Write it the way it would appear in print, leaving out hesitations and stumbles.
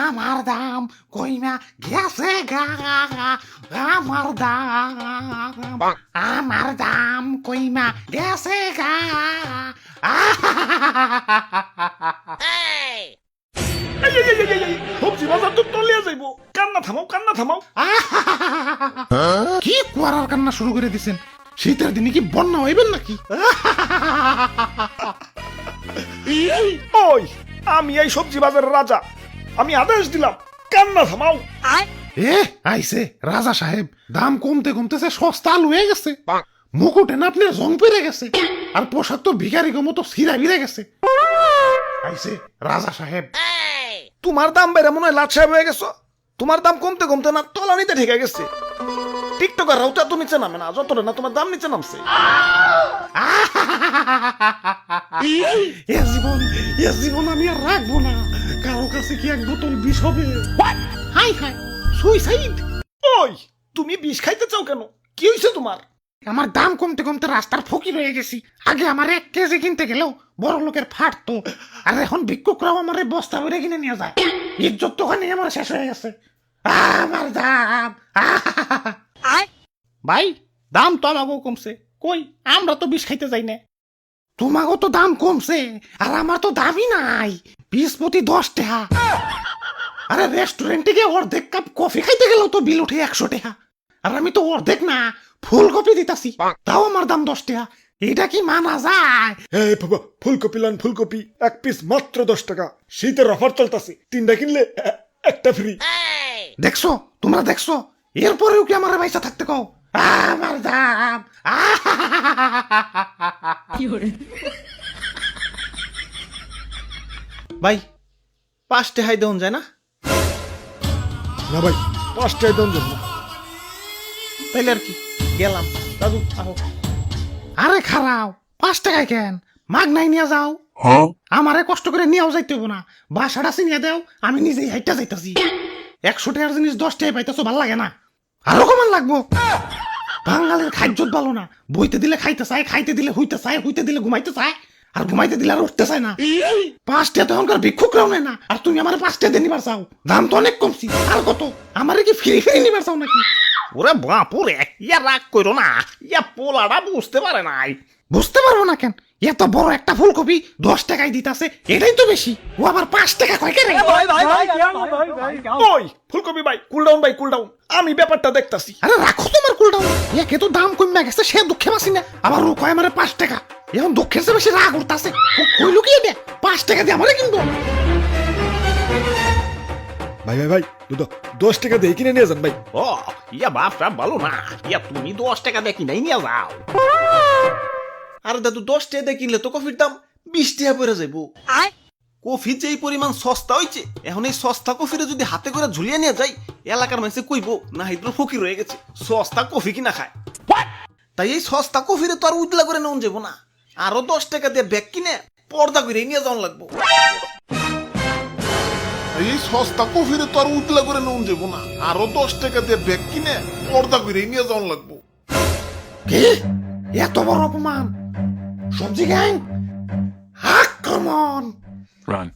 আমার দাম কইমা গেছে গা, আমার দাম কইমা গেছে গা। সবজি বাজার তো তলিয়া যাইব, কান্না থামাও। কি কুয়ারার কান্না শুরু করে দিছেন? শীতের দিনে কি বন্যা হইবেন নাকি? ওই আমি এই সবজি বাজারের রাজা, আমি আদেশ দিলাম, কান্না থামাও। এ আইছে রাজা সাহেব, দাম কমতে কমতেছে সস্তা আলু হয়ে গেছে, মুকুটে না আপনার জং পেরে গেছে, আর পোশাক তো ভিখারি মতো ছিঁড়া ভিড়ে গেছে। আইছে রাজা সাহেব। তোমার দাম বেড়ে মনে হয় লাট সাহেব হয়ে গেছো। তোমার দাম কমতে কমতে না তলানিতে ঠেকে গেছে। টিকটকার রাউটা তো নিচে নামে না, যতটা না তোমার দাম নিচে নামছে। এ জীবন আমি আর রাখবো না। কারো কাছে কি এক বোতল বিষ হবে? High high, suicide. ওই তুমি বিষ খাইতে চাও কেন? কি হয়েছে তোমার? আমার দাম কমতে কমতে রাস্তার ফকির হয়ে গেছি। আগে আমার 1 কেজি কিনতে গেলেও বড় লোকের ফাটতো, আর এখন ভিক্ষুকরাও আমার বস্তা ভরে কিনে নিয়ে যায়। ইজ্জত তো ওখানে আমার শেষ হয়ে গেছে। আমার দাম। ভাই, দাম তো আমাকেও কমছে, কই আমরা তো বিষ খাইতে যাই না। তোমাকেও তো দাম কমছে, আর আমার তো দামই নাই। 20 প্রতি 10 টাকা। আরে রেস্টুরেন্টে গিয়ে অর্ধেক কাপ কফি খাইতে গেলেও তো বিল উঠে 100 টাকা, আর আমি তো অর্ধেক না ফুলকপি দিতাছি, তাও আমার দাম 10 টাকা। এটা কি মানা যায়? এই বাবা, ফুলকপি লান, ফুলকপি 1 পিস মাত্র 10 টাকা। শীতের অফার চলতেছে, 3টা কিনলে একটা ফ্রি। দেখছো, তোমরা দেখছো, এরপরেও কি আমার পয়সা থাকতে কও? আমার দাম। ভাই 5 টাকায় দেন যায় না? না ভাই, 5 টাকায় দাম জন্য। তাইলে আর কি, গেলাম। দাদু আহো। আরে খারাও, 5 টাকায় কেন? মাগ নাই নিয়ে যাও। আমারে কষ্ট করে নিয়েও যাইতে হবো না, বাসাটা চিনিয়ে দেও, আমি নিজেই হাইটা যাইতাছি। 100 টাকার জিনিস 10 টাকায় পাইতেছো, ভাল লাগে না? আরো কমান লাগবো। বাঙালির খাদ্যত ভালো না, বইতে দিলে খাইতে চায়, খাইতে দিলে হইতে চায়, হইতে দিলে ঘুমাইতে চায়, আর ঘুমাইতে দিলে আর উঠতে চায় না। 5 টাকা তো এখনকার ভিক্ষুকরাও নেয় না, আর তুমি আমার 5 টাকা দিয়ে নিবার চাও? দাম তো অনেক কমছি। আর কত? আমারে কি ফ্রি ফ্রি নিবার চাও নাকি? ওরে বাপুরে, ইয়া রাগ করো না, ইয়া পোলাটা বুঝতে পারে নাই। বুঝতে পারবো না কেন? এত বড় একটা ফুলকপি 10 টাকায় দিতাছে, এটাই তো বেশি। ও আবার 5 টাকা কয় কেন? ওই ফুলকপি ভাই, কুল ডাউন ভাই, কুল ডাউন, আমি ব্যাপারটা দেখতাছি। আরে রাখো তোমার কুলটাও। একে তো দাম কমে গেছে, সে দুঃখে বাসি না, আবার ও কয় আমারে 5 টাকা। এখন দুঃখের চেয়ে বেশি রাগ উঠতাছে। কই লুকিয়ে দে, 5 টাকা দিয়ে আমারে কিনবো। ভাই ভাই ভাই, 10 টাকা দিয়ে কিনে নিয়ে যান ভাই। ও ইয়া বাপটা ভালো না, ইয়া তুমি 10 টাকা দিয়ে কিনাই নিয়ে যাও। আরে দাদু 10 টাকা দিয়ে কিনলে তো কফির দাম 20 টাকা পড়ে যাইবো। কফি যে এই পরিমাণ সস্তা হইছে, এখন এই সস্তা কফিরে যদি হাতে করে ঝুলিয়ে নিয়ে যাই, এলাকার মানুষে কইবো না হিদ্র ফকির হয়ে গেছে, সস্তা কফি কিনা খায়। তাই এই সস্তা কফিরে তো আর উজলা করে নেওয়া যাবো না, আরো 10 টাকা দিয়ে ব্যাগ কিনে পর্দা করে নিয়ে যাওয়া লাগবো। এই সস্তা কফিরে তো আর উতলা করে নেওয়া যাবো না, আরো 10 টাকা দিয়ে ব্যাগ কিনে পর্দা করে নিয়ে যাওয়া লাগবো। কি এত বড় অপমান? সবজি গ্যাং, আক্রমণ! Run.